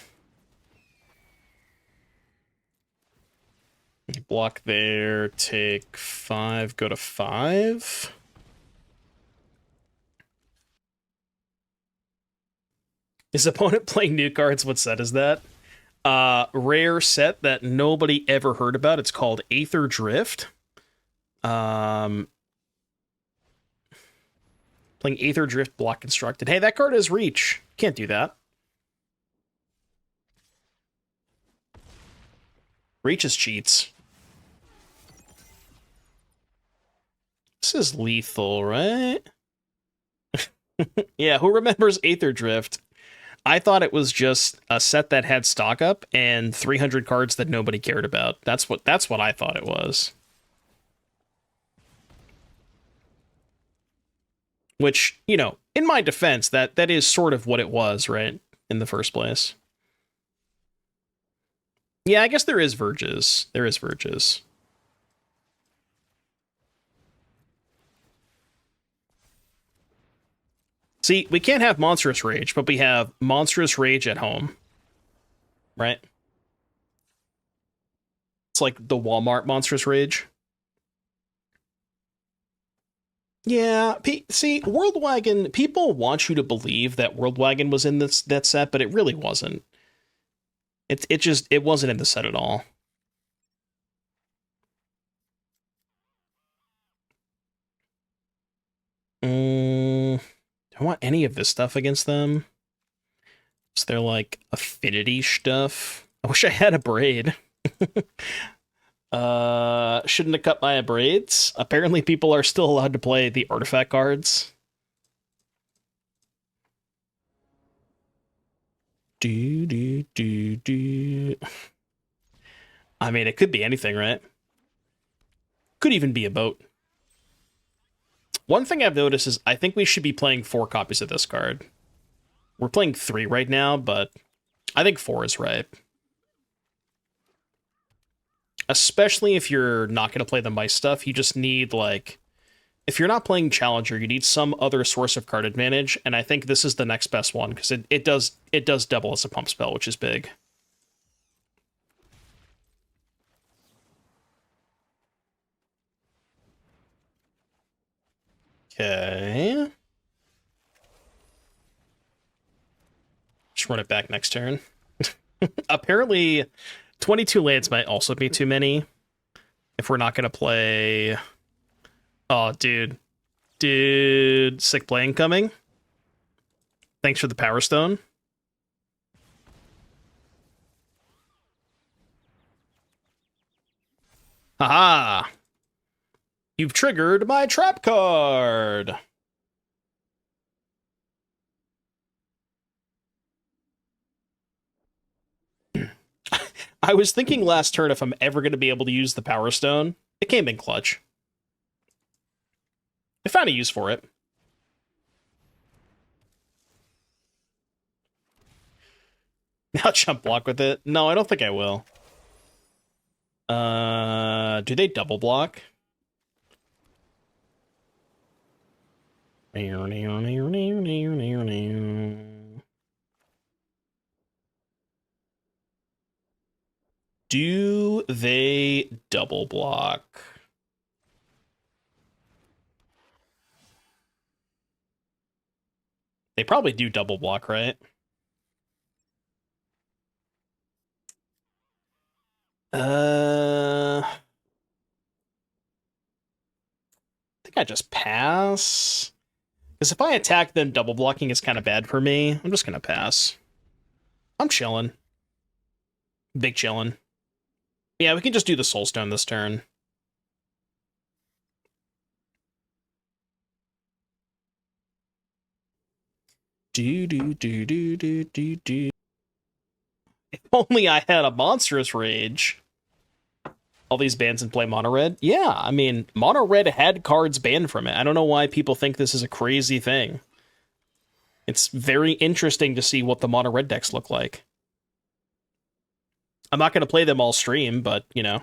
Block there, take 5, go to 5. His opponent playing new cards, what set is that? Rare set that nobody ever heard about. It's called Aether Drift. Playing Aether Drift, block constructed. Hey, that card has reach. Can't do that. Reach is cheats. This is lethal, right? Yeah, who remembers Aether Drift? I thought it was just a set that had stock up and 300 cards that nobody cared about. That's what I thought it was. Which, you know, in my defense, that is sort of what it was, right? In the first place. Yeah, I guess there is Verges. There is Verges. See, we can't have Monstrous Rage, but we have Monstrous Rage at home. Right? It's like the Walmart Monstrous Rage. Yeah, see, Worldwagon, people want you to believe that Worldwagon was in that set, but it really wasn't. It wasn't in the set at all. I want any of this stuff against them. Is there like affinity stuff? I wish I had a braid. Shouldn't have cut my braids. Apparently people are still allowed to play the artifact cards. I mean, it could be anything, right? Could even be a boat. One thing I've noticed is I think we should be playing 4 copies of this card. We're playing 3 right now, but I think 4 is right. Especially if you're not going to play the mice stuff, you just need, like... If you're not playing Challenger, you need some other source of card advantage, and I think this is the next best one, because it does double as a pump spell, which is big. Okay. Just run it back next turn. Apparently, 22 lands might also be too many if we're not going to play... Oh, dude. Dude, sick play incoming. Thanks for the Power Stone. Haha! You've triggered my trap card! I was thinking last turn if I'm ever going to be able to use the Power Stone. It came in clutch. I found a use for it. Now jump block with it. No, I don't think I will. Do they double block? Do they double block? They probably do double block, right? I think I just pass. Because if I attack, then double blocking is kind of bad for me. I'm just going to pass. I'm chilling. Big chilling. Yeah, we can just do the Soulstone this turn. If only I had a Monstrous Rage. All these bans in play mono red? Yeah, I mean, mono red had cards banned from it. I don't know why people think this is a crazy thing. It's very interesting to see what the mono red decks look like. I'm not going to play them all stream, but, you know,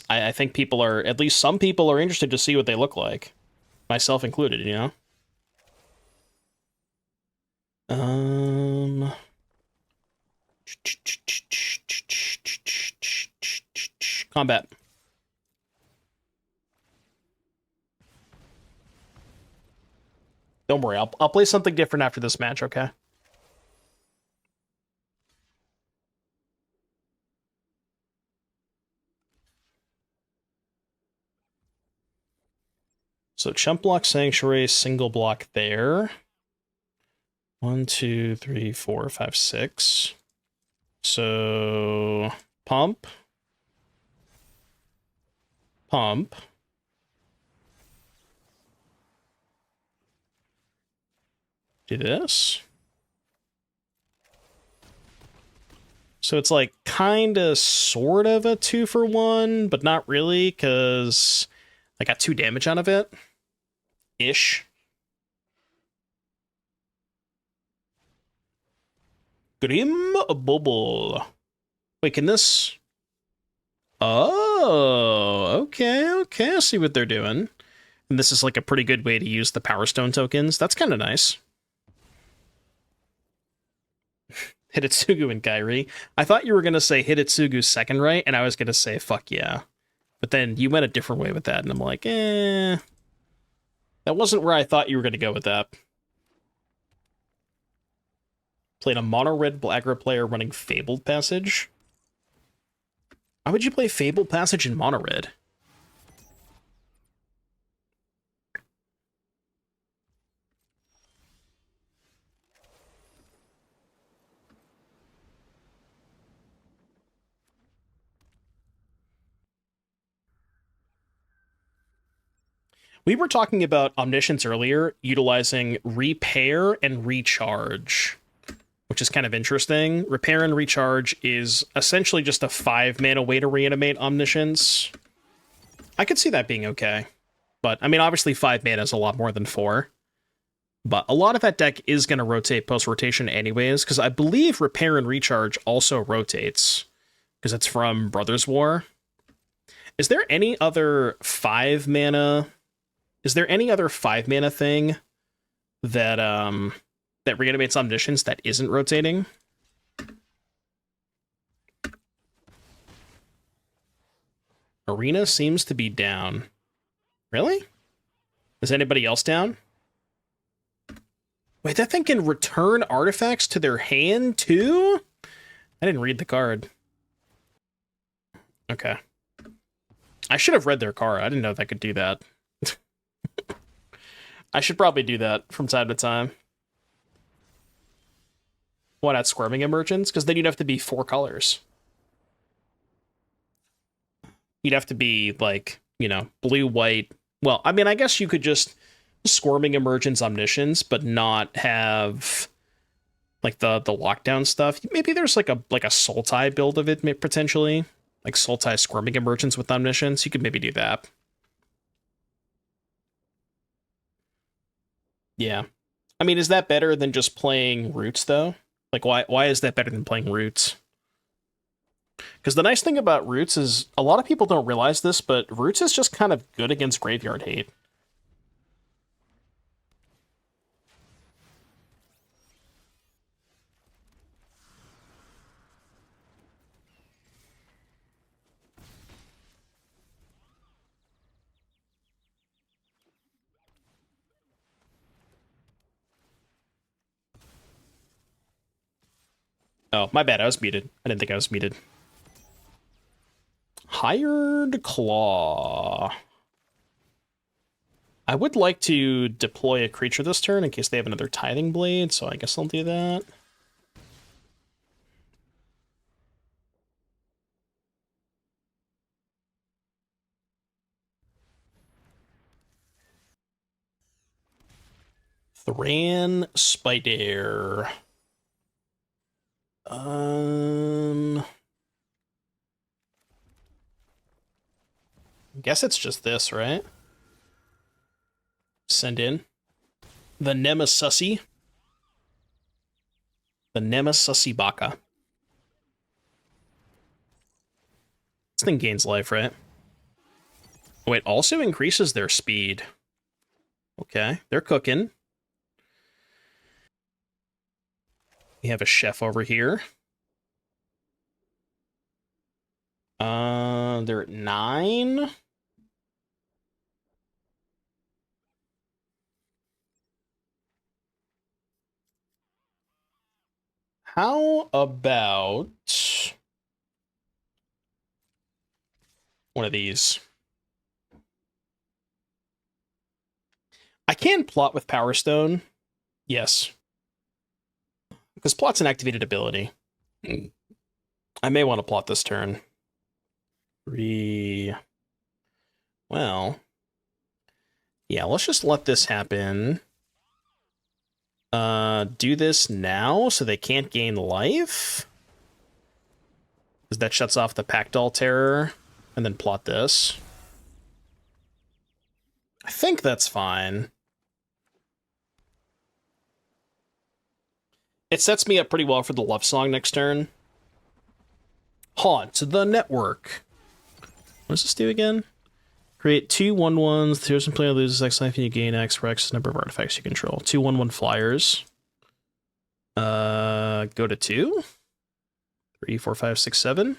I think people are, at least some people are interested to see what they look like. Myself included, you know? Combat. Don't worry, I'll play something different after this match, okay? So chump block Sanctuary, single block there. 1, 2, 3, 4, 5, 6. So pump. Pump. Do this. So it's like kind of sort of a 2-for-1, but not really, because I got 2 damage out of it. Ish. Grim Bubble. Wait, can this... Oh, okay. I see what they're doing. And this is like a pretty good way to use the Power Stone tokens. That's kind of nice. Hitotsugu and Kairi. I thought you were going to say Hitotsugu's second right, and I was going to say, fuck yeah. But then you went a different way with that, and I'm like, That wasn't where I thought you were going to go with that. Played a mono-red aggro player running Fabled Passage. Why would you play Fabled Passage in mono-red? We were talking about Omniscience earlier, utilizing Repair and Recharge which is kind of interesting. Repair and Recharge is essentially just a 5-mana way to reanimate Omniscience. I could see that being okay. But, I mean, obviously 5 mana is a lot more than 4. But a lot of that deck is going to rotate post-rotation anyways, because I believe Repair and Recharge also rotates, because it's from Brothers War. Is there any other 5-mana... Is there any other 5-mana thing that that reanimates Omniscience that isn't rotating? Arena seems to be down. Really? Is anybody else down? Wait, that thing can return artifacts to their hand too? I didn't read the card. Okay. I should have read their card. I didn't know that could do that. I should probably do that from time to time. Why not Squirming Emergence? Because then you'd have to be 4 colors. You'd have to be, like, you know, blue, white. Well, I mean, I guess you could just Squirming Emergence Omniscience, but not have, like, the lockdown stuff. Maybe there's, like a Sultai build of it, potentially. Like, Sultai Squirming Emergence with Omniscience. You could maybe do that. Yeah. I mean, is that better than just playing Roots, though? Like, why is that better than playing Roots? Because the nice thing about Roots is, a lot of people don't realize this, but Roots is just kind of good against Graveyard Hate. Oh, my bad, I was muted. I didn't think I was muted. Hired Claw. I would like to deploy a creature this turn in case they have another Tithing Blade, so I guess I'll do that. Thran Spider. I guess it's just this, right? Send in the Nemesussy. The Nemesussy Baka. This thing gains life, right? Oh, it also increases their speed. Okay, they're cooking. We have a chef over here. They're at 9. How about one of these? I can plot with Power Stone. Yes. Because plot's an activated ability. I may want to plot this turn. 3. Well. Yeah, let's just let this happen. Do this now so they can't gain life? Because that shuts off the Pactol Terror. And then plot this. I think that's fine. It sets me up pretty well for the Love Song next turn. Haunt the Network. What does this do again? Create 2 1/1s. The person player loses X life and you gain X for X number of artifacts you control. 2 1/1 flyers. Go to 2. 3, 4, 5, 6, 7.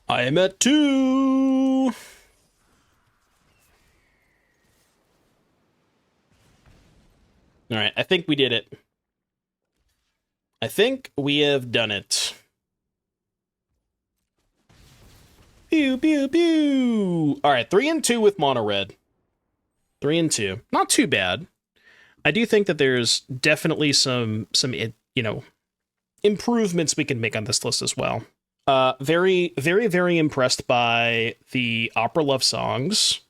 I am at 2. All right, I think we did it. I think we have done it. Pew, pew, pew. All right, 3 and 2 with mono red. 3 and 2. Not too bad. I do think that there's definitely some you know, improvements we can make on this list as well. Very, very, very impressed by the opera love songs.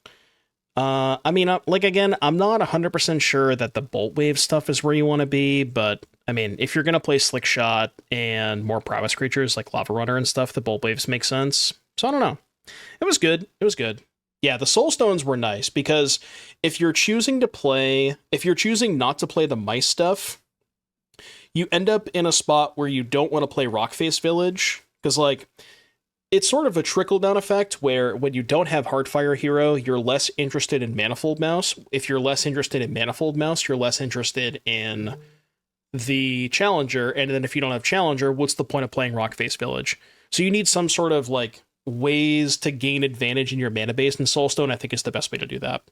I mean, like again, I'm not 100% sure that the Boltwave stuff is where you want to be, but I mean, if you're gonna play Slickshot and more prowess creatures like Lavarunner and stuff, the Boltwaves make sense. So I don't know. It was good. It was good. Yeah, the Soulstones were nice because if you're choosing not to play the mice stuff, you end up in a spot where you don't want to play Rockface Village because like it's sort of a trickle down effect where when you don't have Heartfire Hero, you're less interested in Manifold Mouse. If you're less interested in Manifold Mouse, you're less interested in the Challenger. And then if you don't have Challenger, what's the point of playing Rockface Village? So you need some sort of like ways to gain advantage in your mana base, and Soulstone I think is the best way to do that.